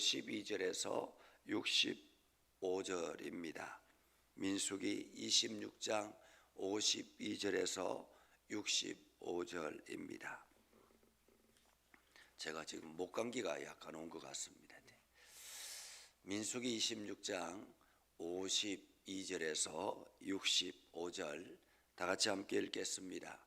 52절에서 65절입니다. 민수기 26장 52절에서 65절입니다. 제가 지금 목감기가 약간 온 것 같습니다. 민수기 26장 52절에서 65절 다 같이 함께 읽겠습니다.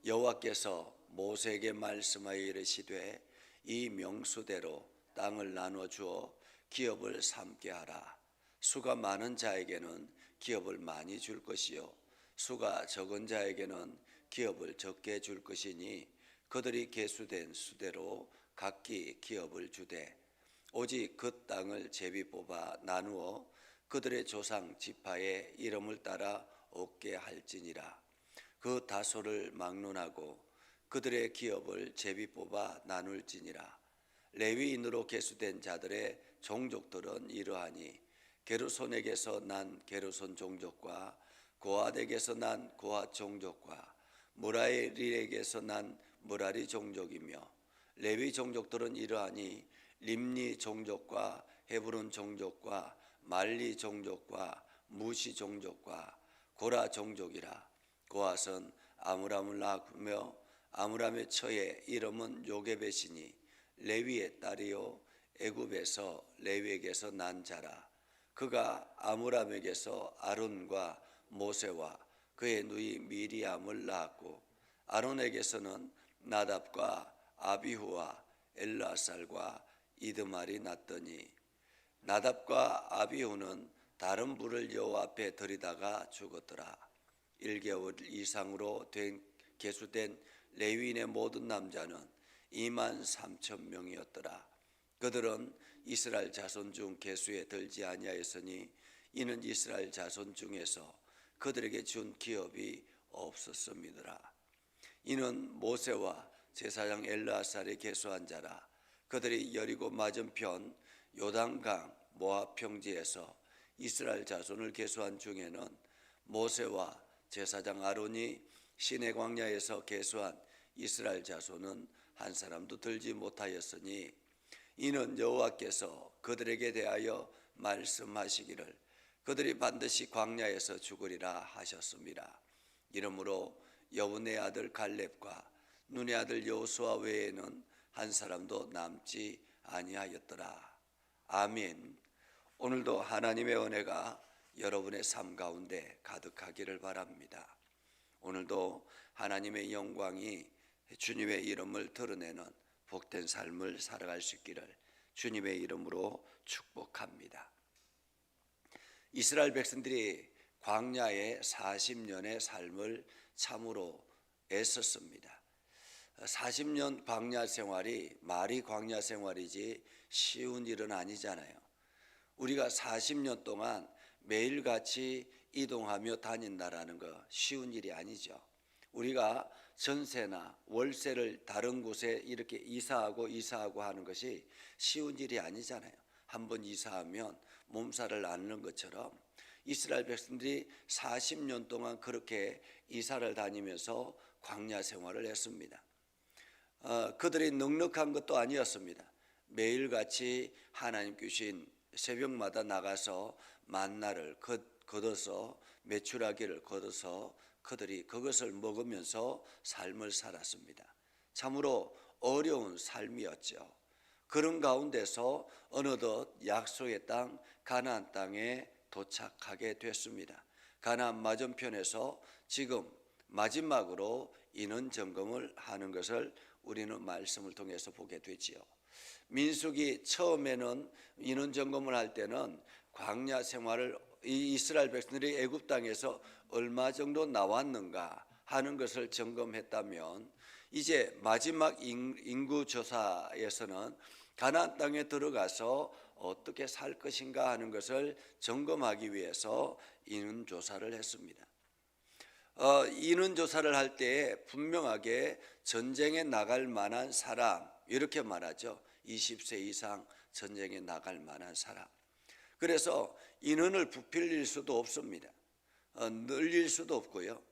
여호와께서 모세에게 말씀하여 이르시되 이 명수대로 땅을 나누어 주어 기업을 삼게 하라. 수가 많은 자에게는 기업을 많이 줄 것이요 수가 적은 자에게는 기업을 적게 줄 것이니 그들이 계수된 수대로 각기 기업을 주되 오직 그 땅을 제비 뽑아 나누어 그들의 조상 지파의 이름을 따라 얻게 할지니라. 그 다소를 막론하고 그들의 기업을 제비 뽑아 나눌지니라. 레위인으로 계수된 자들의 종족들은 이러하니 게르손에게서 난 게르손 종족과 고핫에게서 난 고핫 종족과 무라리에게서 난 무라리 종족이며 레위 종족들은 이러하니 림니 종족과 헤브론 종족과 말리 종족과 무시 종족과 고라 종족이라. 고핫은 아므람을 낳았으며 아므람의 처의 이름은 요게벳이니 레위의 딸이요 애굽에서 레위에게서 난 자라. 그가 아므람에게서 아론과 모세와 그의 누이 미리암을 낳았고 아론에게서는 나답과 아비후와 엘르아살과 이드말이 났더니 나답과 아비후는 다른 불을 여호와 앞에 들이다가 죽었더라. 1개월 이상으로 계수된 레위인의 모든 남자는 23,000명이었더라. 그들은 이스라엘 자손 중 계수에 들지 아니하였으니 이는 이스라엘 자손 중에서 그들에게 준 기업이 없었음이더라. 이는 모세와 제사장 엘르아살이 계수한 자라. 그들이 여리고 맞은편 요단강 모압 평지에서 이스라엘 자손을 계수한 중에는 모세와 제사장 아론이 시내 광야에서 계수한 이스라엘 자손은 한 사람도 들지 못하였으니 이는 여호와께서 그들에게 대하여 말씀하시기를 그들이 반드시 광야에서 죽으리라 하셨습니다. 이러므로 여분의 아들 갈렙과 눈의 아들 여호수아 외에는 한 사람도 남지 아니하였더라. 아멘. 오늘도 하나님의 은혜가 여러분의 삶 가운데 가득하기를 바랍니다. 오늘도 하나님의 영광이 주님의 이름을 드러내는 복된 삶을 살아갈 수 있기를 주님의 이름으로 축복합니다. 이스라엘 백성들이 광야의 40년의 삶을 참으로 애썼습니다. 40년 광야 생활이 말이 광야 생활이지 쉬운 일은 아니잖아요. 우리가 40년 동안 매일같이 이동하며 다닌다라는 거 쉬운 일이 아니죠. 우리가 전세나 월세를 다른 곳에 이렇게 이사하고 하는 것이 쉬운 일이 아니잖아요. 한번 이사하면 몸살을 앓는 것처럼 이스라엘 백성들이 40년 동안 그렇게 이사를 다니면서 광야 생활을 했습니다. 그들이 넉넉한 것도 아니었습니다. 매일같이 하나님 주신 새벽마다 나가서 만나를 걷어서 메추라기를 걷어서 그들이 그것을 먹으면서 삶을 살았습니다. 참으로 어려운 삶이었죠. 그런 가운데서 어느덧 약속의 땅 가나안 땅에 도착하게 됐습니다. 가나안 맞은편에서 지금 마지막으로 인원 점검을 하는 것을 우리는 말씀을 통해서 보게 되지요. 민수기 처음에는 인원 점검을 할 때는 광야 생활을 이스라엘 백성들이 애굽 땅에서 얼마 정도 나왔는가 하는 것을 점검했다면 이제 마지막 인구 조사에서는 가나안 땅에 들어가서 어떻게 살 것인가 하는 것을 점검하기 위해서 인원 조사를 했습니다. 인원 조사를 할 때 분명하게 전쟁에 나갈 만한 사람 이렇게 말하죠. 20세 이상 전쟁에 나갈 만한 사람. 그래서 인원을 부필릴 수도 없습니다. 늘릴 수도 없고요.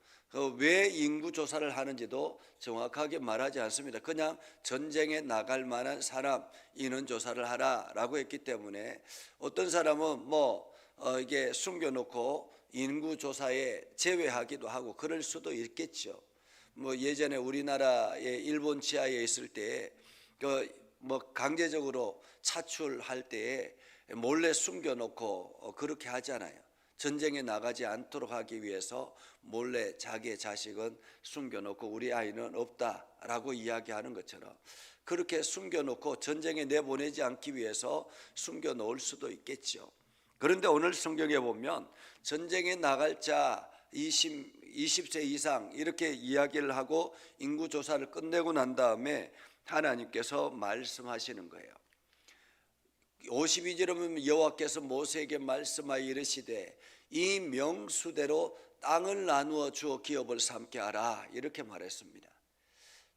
왜 인구 조사를 하는지도 정확하게 말하지 않습니다. 그냥 전쟁에 나갈 만한 사람 인원 조사를 하라라고 했기 때문에 어떤 사람은 이게 숨겨놓고 인구 조사에 제외하기도 하고 그럴 수도 있겠죠. 예전에 우리나라의 일본 지하에 있을 때 강제적으로 차출할 때 몰래 숨겨놓고 그렇게 하잖아요. 전쟁에 나가지 않도록 하기 위해서 몰래 자기의 자식은 숨겨놓고 우리 아이는 없다라고 이야기하는 것처럼 그렇게 숨겨놓고 전쟁에 내보내지 않기 위해서 숨겨놓을 수도 있겠죠. 그런데 오늘 성경에 보면 전쟁에 나갈 자 20세 이상 이렇게 이야기를 하고 인구조사를 끝내고 난 다음에 하나님께서 말씀하시는 거예요. 52절에 보면 여호와께서 모세에게 말씀하여 이르시되 이 명수대로 땅을 나누어 주어 기업을 삼게 하라 이렇게 말했습니다.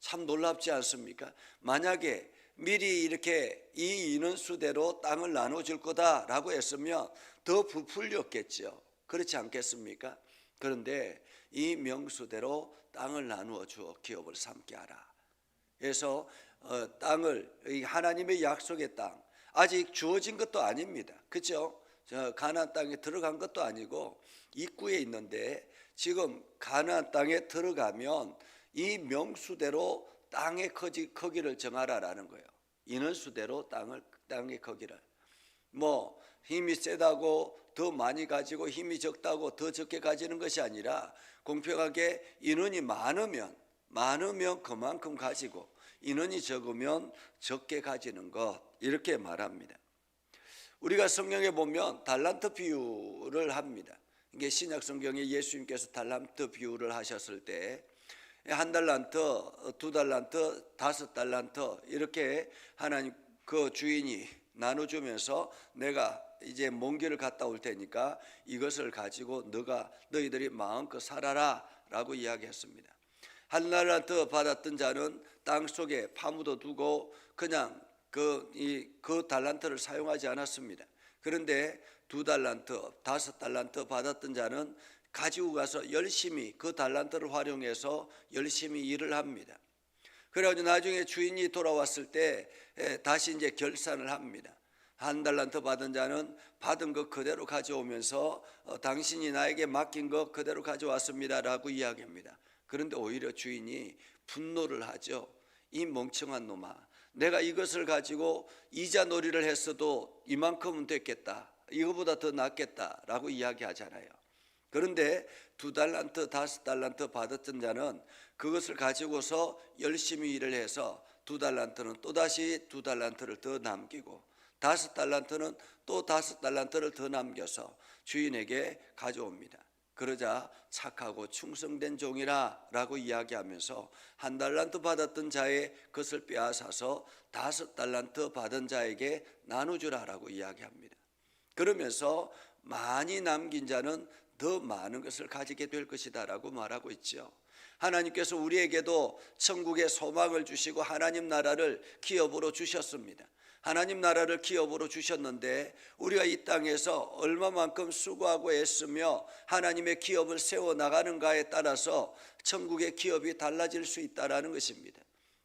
참 놀랍지 않습니까? 만약에 미리 이렇게 이 인원수대로 땅을 나눠줄 거다라고 했으면 더 부풀렸겠죠. 그렇지 않겠습니까? 그런데 이 명수대로 땅을 나누어 주어 기업을 삼게 하라. 그래서 땅을 하나님의 약속의 땅 아직 주어진 것도 아닙니다. 그렇죠? 가나안 땅에 들어간 것도 아니고 입구에 있는데 지금 가나안 땅에 들어가면 이 명수대로 땅의 크기를 정하라라는 거예요. 인원수대로 땅의 크기를. 힘이 세다고 더 많이 가지고 힘이 적다고 더 적게 가지는 것이 아니라 공평하게 인원이 많으면 그만큼 가지고 인원이 적으면 적게 가지는 것 이렇게 말합니다. 우리가 성경에 보면 달란트 비유를 합니다. 이게 신약 성경에 예수님께서 달란트 비유를 하셨을 때 한 달란트, 두 달란트, 다섯 달란트 이렇게 하나님 그 주인이 나눠주면서 내가 이제 먼 길을 갔다 올 테니까 이것을 가지고 너희들이 마음껏 살아라 라고 이야기했습니다. 한 달란트 받았던 자는 땅 속에 파묻어 두고 그냥 그 달란트를 사용하지 않았습니다. 그런데 두 달란트, 다섯 달란트 받았던 자는 가지고 가서 열심히 그 달란트를 활용해서 열심히 일을 합니다. 그래가지고 나중에 주인이 돌아왔을 때 다시 이제 결산을 합니다. 한 달란트 받은 자는 받은 것 그대로 가져오면서 당신이 나에게 맡긴 것 그대로 가져왔습니다라고 이야기합니다. 그런데 오히려 주인이 분노를 하죠. 이 멍청한 놈아, 내가 이것을 가지고 이자 놀이를 했어도 이만큼은 됐겠다, 이거보다 더 낫겠다라고 이야기하잖아요. 그런데 두 달란트, 다섯 달란트 받았던 자는 그것을 가지고서 열심히 일을 해서 두 달란트는 또다시 두 달란트를 더 남기고 다섯 달란트는 또 다섯 달란트를 더 남겨서 주인에게 가져옵니다. 그러자 착하고 충성된 종이라 라고 이야기하면서 한 달란트 받았던 자의 것을 빼앗아서 다섯 달란트 받은 자에게 나눠주라라고 이야기합니다. 그러면서 많이 남긴 자는 더 많은 것을 가지게 될 것이다 라고 말하고 있죠. 하나님께서 우리에게도 천국의 소망을 주시고 하나님 나라를 기업으로 주셨습니다. 하나님 나라를 기업으로 주셨는데 우리가 이 땅에서 얼마만큼 수고하고 애쓰며 하나님의 기업을 세워나가는가에 따라서 천국의 기업이 달라질 수 있다는 것입니다.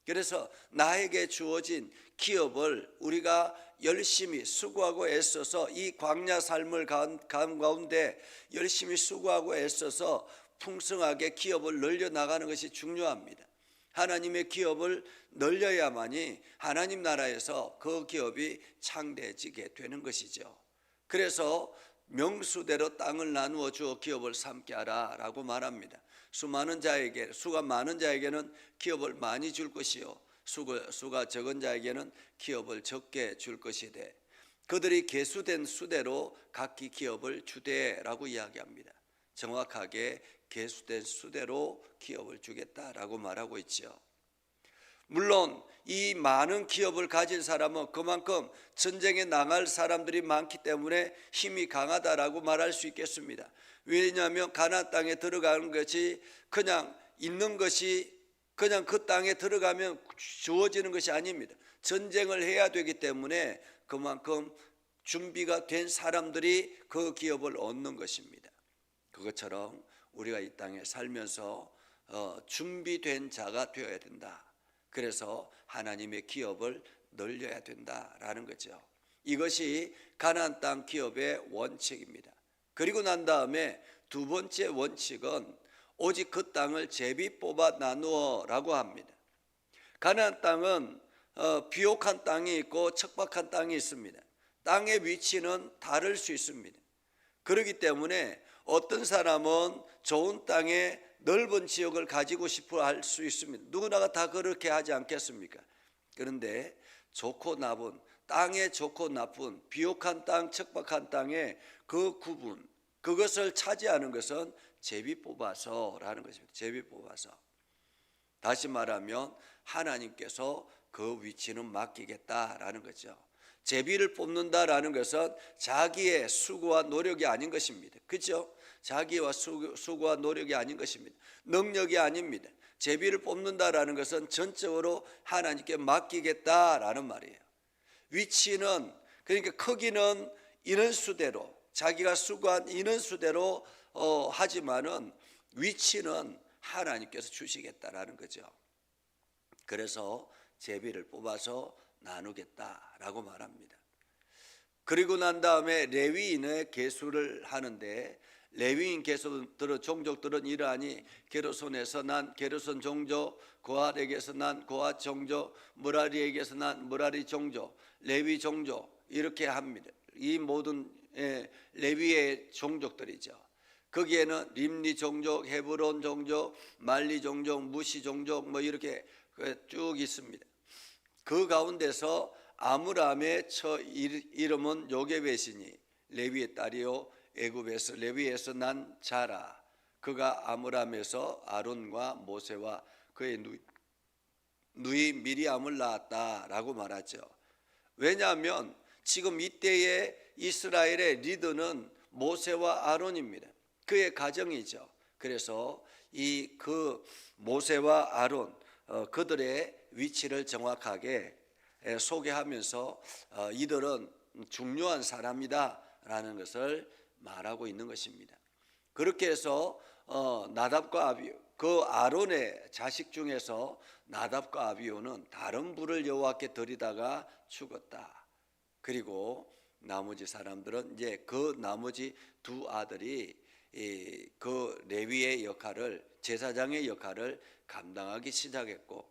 그래서 나에게 주어진 기업을 우리가 열심히 수고하고 애써서 이 광야 삶을 가운데 열심히 수고하고 애써서 풍성하게 기업을 늘려나가는 것이 중요합니다. 하나님의 기업을 늘려야만이 하나님 나라에서 그 기업이 창대해지게 되는 것이죠. 그래서 명수대로 땅을 나누어 주어 기업을 삼게 하라 라고 말합니다. 수가 많은 자에게는 기업을 많이 줄 것이요 수가 적은 자에게는 기업을 적게 줄 것이되 그들이 계수된 수대로 각기 기업을 주되라고 이야기합니다. 정확하게 계수된 수대로 기업을 주겠다라고 말하고 있죠. 물론 이 많은 기업을 가진 사람은 그만큼 전쟁에 나갈 사람들이 많기 때문에 힘이 강하다라고 말할 수 있겠습니다. 왜냐하면 가나안 땅에 들어가는 것이 그냥 있는 것이 그냥 그 땅에 들어가면 주어지는 것이 아닙니다. 전쟁을 해야 되기 때문에 그만큼 준비가 된 사람들이 그 기업을 얻는 것입니다. 그것처럼 우리가 이 땅에 살면서 준비된 자가 되어야 된다. 그래서 하나님의 기업을 늘려야 된다라는 거죠. 이것이 가나안 땅 기업의 원칙입니다. 그리고 난 다음에 두 번째 원칙은 오직 그 땅을 제비 뽑아 나누어라고 합니다. 가나안 땅은 비옥한 땅이 있고 척박한 땅이 있습니다. 땅의 위치는 다를 수 있습니다. 그렇기 때문에 어떤 사람은 좋은 땅에 넓은 지역을 가지고 싶어 할 수 있습니다. 누구나가 다 그렇게 하지 않겠습니까? 그런데 좋고 나쁜, 땅에 좋고 나쁜, 비옥한 땅, 척박한 땅의 그 구분, 그것을 차지하는 것은 제비 뽑아서라는 것입니다. 제비 뽑아서. 다시 말하면 하나님께서 그 위치는 맡기겠다라는 거죠. 제비를 뽑는다라는 것은 자기의 수고와 노력이 아닌 것입니다. 그렇죠? 자기와 수고와 노력이 아닌 것입니다. 능력이 아닙니다. 제비를 뽑는다라는 것은 전적으로 하나님께 맡기겠다라는 말이에요. 위치는, 그러니까 크기는 인원수대로, 자기가 수고한 인원수대로 하지만은 위치는 하나님께서 주시겠다라는 거죠. 그래서 제비를 뽑아서 나누겠다라고 말합니다. 그리고 난 다음에 레위인의 계수를 하는데, 레위인 계수들은 종족들은 이러하니 게르손에서 난 게르손 종족, 고핫에게서 난 고핫 종족, 무라리에게서 난 무라리 종족, 레위 종족, 이렇게 합니다. 이 모든 레위의 종족들이죠. 거기에는 림니 종족, 헤브론 종족, 말리 종족, 무시 종족 뭐 이렇게 쭉 있습니다. 그 가운데서 아므람의 처 이름은 요게벳이니 레위의 딸이요 애굽에서 레위에서 난 자라. 그가 아므람에서 아론과 모세와 그의 누이 미리암을 낳았다라고 말하죠. 왜냐하면 지금 이때의 이스라엘의 리더는 모세와 아론입니다. 그의 가정이죠. 그래서 그 모세와 아론 그들의 위치를 정확하게 소개하면서 이들은 중요한 사람이다라는 것을 말하고 있는 것입니다. 그렇게 해서 나답과 아비후, 그 아론의 자식 중에서 나답과 아비후는 다른 불을 여호와께 드리다가 죽었다. 그리고 나머지 사람들은 이제 그 나머지 두 아들이 그 레위의 역할을, 제사장의 역할을 감당하기 시작했고,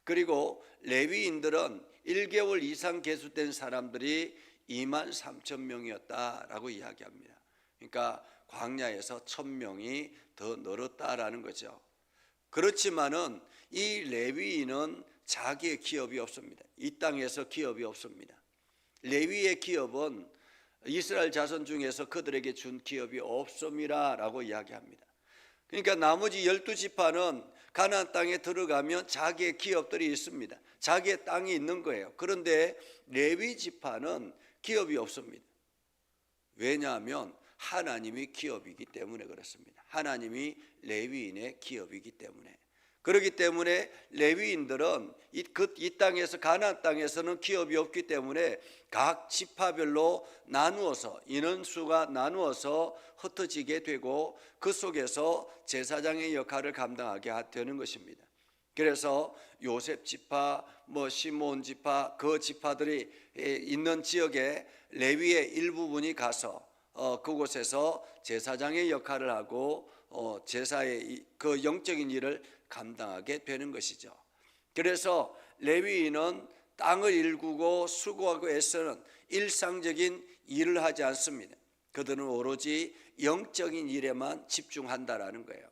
그리고 레위인들은 1개월 이상 계수된 사람들이 23,000명이었다라고 이야기합니다. 그러니까 광야에서 1,000명이 더 늘었다라는 거죠. 그렇지만은 이 레위인은 자기의 기업이 없습니다. 이 땅에서 기업이 없습니다. 레위의 기업은 이스라엘 자손 중에서 그들에게 준 기업이 없음이라고 이야기합니다. 그러니까 나머지 12지파는 가나안 땅에 들어가면 자기의 기업들이 있습니다. 자기의 땅이 있는 거예요. 그런데 레위 지파는 기업이 없습니다. 왜냐하면 하나님이 기업이기 때문에 그렇습니다. 하나님이 레위인의 기업이기 때문에. 그렇기 때문에 레위인들은 이 땅에서, 가나안 땅에서는 기업이 없기 때문에 각 지파별로 나누어서, 인원수가 나누어서 흩어지게 되고 그 속에서 제사장의 역할을 감당하게 되는 것입니다. 그래서 요셉 지파, 시므온 지파, 그 지파들이 있는 지역에 레위의 일부분이 가서 그곳에서 제사장의 역할을 하고 제사의 그 영적인 일을 감당하게 되는 것이죠. 그래서 레위인은 땅을 일구고 수고하고 애쓰는 일상적인 일을 하지 않습니다. 그들은 오로지 영적인 일에만 집중한다라는 거예요.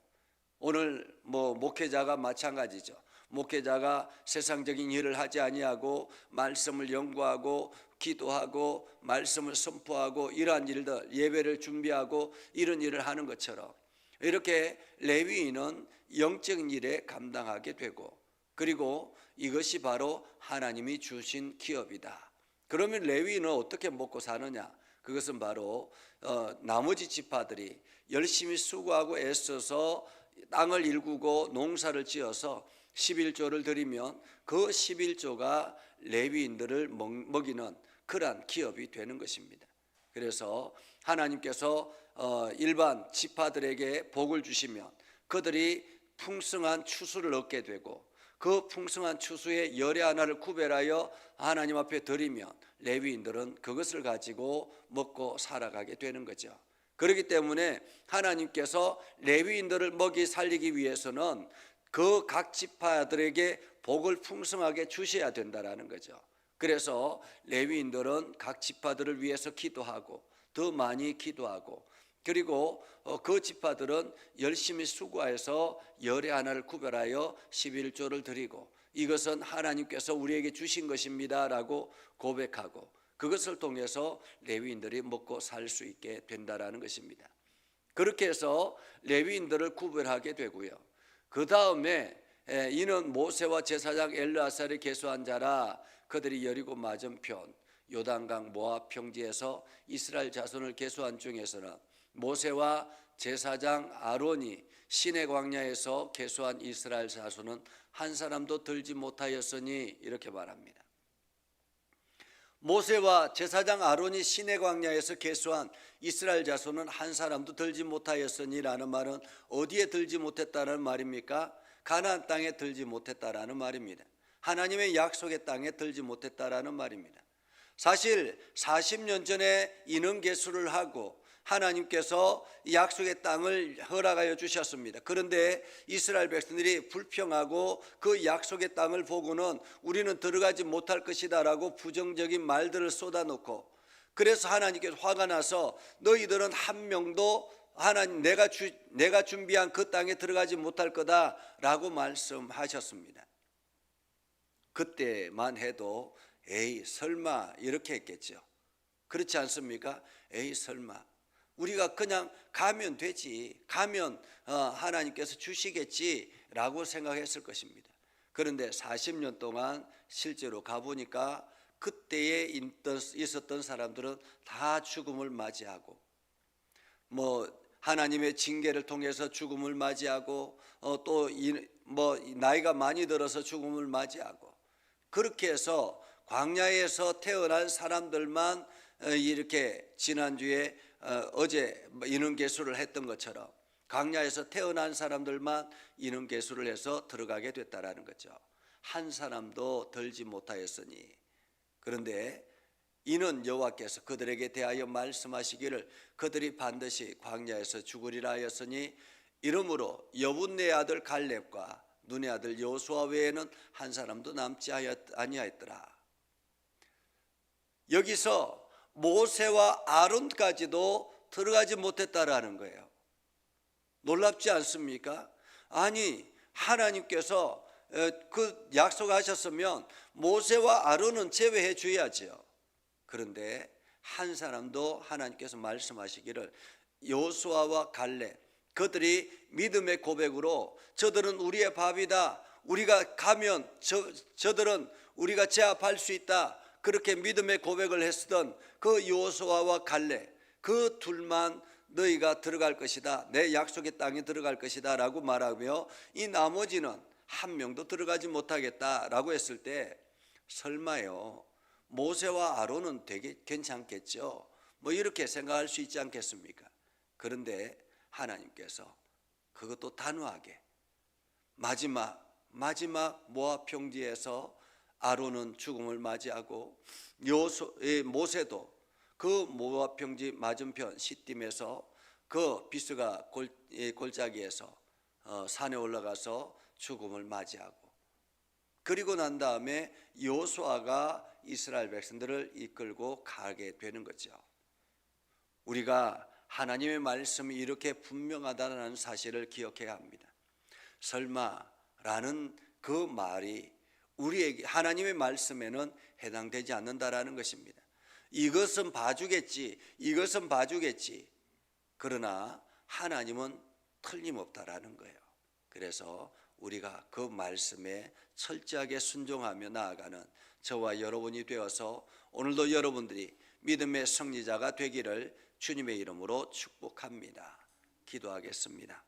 오늘 목회자가 마찬가지죠. 목회자가 세상적인 일을 하지 아니하고 말씀을 연구하고 기도하고 말씀을 선포하고 이러한 일들, 예배를 준비하고 이런 일을 하는 것처럼 이렇게 레위인은 영적인 일에 감당하게 되고, 그리고 이것이 바로 하나님이 주신 기업이다. 그러면 레위인은 어떻게 먹고 사느냐? 그것은 바로 나머지 지파들이 열심히 수고하고 애써서 땅을 일구고 농사를 지어서 11조를 드리면 그 11조가 레위인들을 먹이는 그러한 기업이 되는 것입니다. 그래서 하나님께서 일반 지파들에게 복을 주시면 그들이 풍성한 추수를 얻게 되고 그 풍성한 추수의 열의 하나를 구별하여 하나님 앞에 드리면 레위인들은 그것을 가지고 먹고 살아가게 되는 거죠. 그렇기 때문에 하나님께서 레위인들을 먹이 살리기 위해서는 그 각 지파들에게 복을 풍성하게 주셔야 된다라는 거죠. 그래서 레위인들은 각 지파들을 위해서 기도하고 더 많이 기도하고 그리고 그 지파들은 열심히 수고해서 열의 하나를 구별하여 11조를 드리고 이것은 하나님께서 우리에게 주신 것입니다 라고 고백하고 그것을 통해서 레위인들이 먹고 살 수 있게 된다라는 것입니다. 그렇게 해서 레위인들을 구별하게 되고요. 그 다음에 이는 모세와 제사장 엘르아살이 계수한 자라 그들이 여리고 맞은편 요단강 모압 평지에서 이스라엘 자손을 계수한 중에서는 모세와 제사장 아론이 시내 광야에서 계수한 이스라엘 자손은 한 사람도 들지 못하였으니 이렇게 말합니다. 모세와 제사장 아론이 시내 광야에서 계수한 이스라엘 자손은 한 사람도 들지 못하였으니라는 말은 어디에 들지 못했다는 말입니까? 가나안 땅에 들지 못했다라는 말입니다. 하나님의 약속의 땅에 들지 못했다라는 말입니다. 사실 40년 전에 인원 계수를 하고 하나님께서 약속의 땅을 허락하여 주셨습니다. 그런데 이스라엘 백성들이 불평하고 그 약속의 땅을 보고는 우리는 들어가지 못할 것이다 라고 부정적인 말들을 쏟아놓고 그래서 하나님께서 화가 나서 너희들은 한 명도 하나님 내가 준비한 그 땅에 들어가지 못할 거다 라고 말씀하셨습니다. 그때만 해도 에이 설마 이렇게 했겠죠. 그렇지 않습니까? 에이 설마 우리가 그냥 가면 되지, 가면 하나님께서 주시겠지라고 생각했을 것입니다. 그런데 40년 동안 실제로 가보니까 그때에 있었던 사람들은 다 죽음을 맞이하고 하나님의 징계를 통해서 죽음을 맞이하고 또 나이가 많이 들어서 죽음을 맞이하고 그렇게 해서 광야에서 태어난 사람들만 이렇게 지난주에 어제 인원계수를 했던 것처럼 광야에서 태어난 사람들만 인원계수를 해서 들어가게 됐다라는 거죠. 한 사람도 들지 못하였으니 그런데 이는 여호와께서 그들에게 대하여 말씀하시기를 그들이 반드시 광야에서 죽으리라 하였으니 이러므로 여분네 아들 갈렙과 눈의 아들 여호수아 외에는 한 사람도 남지 아니하였더라. 여기서 모세와 아론까지도 들어가지 못했다라는 거예요. 놀랍지 않습니까? 아니 하나님께서 그 약속하셨으면 모세와 아론은 제외해 줘야죠. 그런데 한 사람도 하나님께서 말씀하시기를 여호수아와 갈렙 그들이 믿음의 고백으로 저들은 우리의 밥이다, 우리가 가면 저들은 우리가 제압할 수 있다, 그렇게 믿음의 고백을 했던 그 여호수아와 갈렙 그 둘만 너희가 들어갈 것이다, 내 약속의 땅에 들어갈 것이다 라고 말하며 이 나머지는 한 명도 들어가지 못하겠다라고 했을 때 설마요 모세와 아론은 되게 괜찮겠죠 이렇게 생각할 수 있지 않겠습니까? 그런데 하나님께서 그것도 단호하게 마지막 모압 평지에서 아론은 죽음을 맞이하고 모세도 그 모압 평지 맞은편 시딤에서 그 비스가 골짜기에서 산에 올라가서 죽음을 맞이하고 그리고 난 다음에 여호수아가 이스라엘 백성들을 이끌고 가게 되는 거죠. 우리가 하나님의 말씀이 이렇게 분명하다는 사실을 기억해야 합니다. 설마라는 그 말이 우리에게 하나님의 말씀에는 해당되지 않는다라는 것입니다. 이것은 봐주겠지, 이것은 봐주겠지. 그러나 하나님은 틀림없다라는 거예요. 그래서 우리가 그 말씀에 철저하게 순종하며 나아가는 저와 여러분이 되어서 오늘도 여러분들이 믿음의 승리자가 되기를 주님의 이름으로 축복합니다. 기도하겠습니다.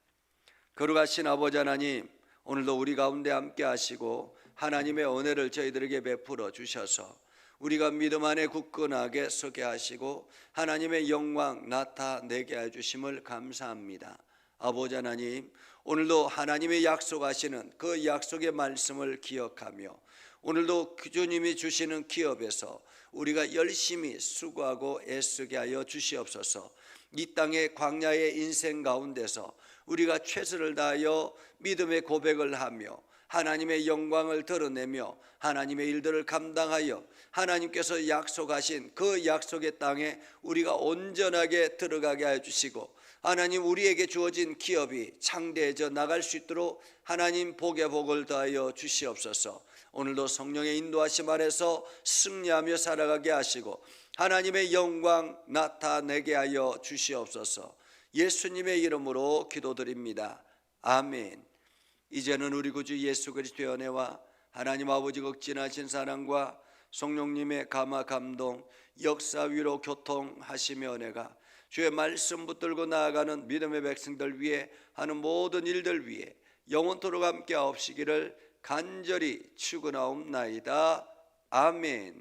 거룩하신 아버지 하나님, 오늘도 우리 가운데 함께 하시고 하나님의 은혜를 저희들에게 베풀어 주셔서 우리가 믿음 안에 굳건하게 서게 하시고 하나님의 영광 나타내게 해주심을 감사합니다. 아버지 하나님, 오늘도 하나님의 약속하시는 그 약속의 말씀을 기억하며 오늘도 주님이 주시는 기업에서 우리가 열심히 수고하고 애쓰게 하여 주시옵소서. 이 땅의 광야의 인생 가운데서 우리가 최선을 다하여 믿음의 고백을 하며 하나님의 영광을 드러내며 하나님의 일들을 감당하여 하나님께서 약속하신 그 약속의 땅에 우리가 온전하게 들어가게 하여 주시고 하나님 우리에게 주어진 기업이 창대해져 나갈 수 있도록 하나님 복의 복을 더하여 주시옵소서. 오늘도 성령의 인도하심 아래서 승리하며 살아가게 하시고 하나님의 영광 나타내게 하여 주시옵소서. 예수님의 이름으로 기도드립니다. 아멘. 이제는 우리 구주 예수 그리스도의 은혜와 하나님 아버지 극진하신 사랑과 성령님의 감화 감동 역사 위로 교통하시며 은혜가 주의 말씀 붙들고 나아가는 믿음의 백성들 위해 하는 모든 일들 위해 영원토록 함께 하옵시기를 간절히 축원하옵나이다. 아멘.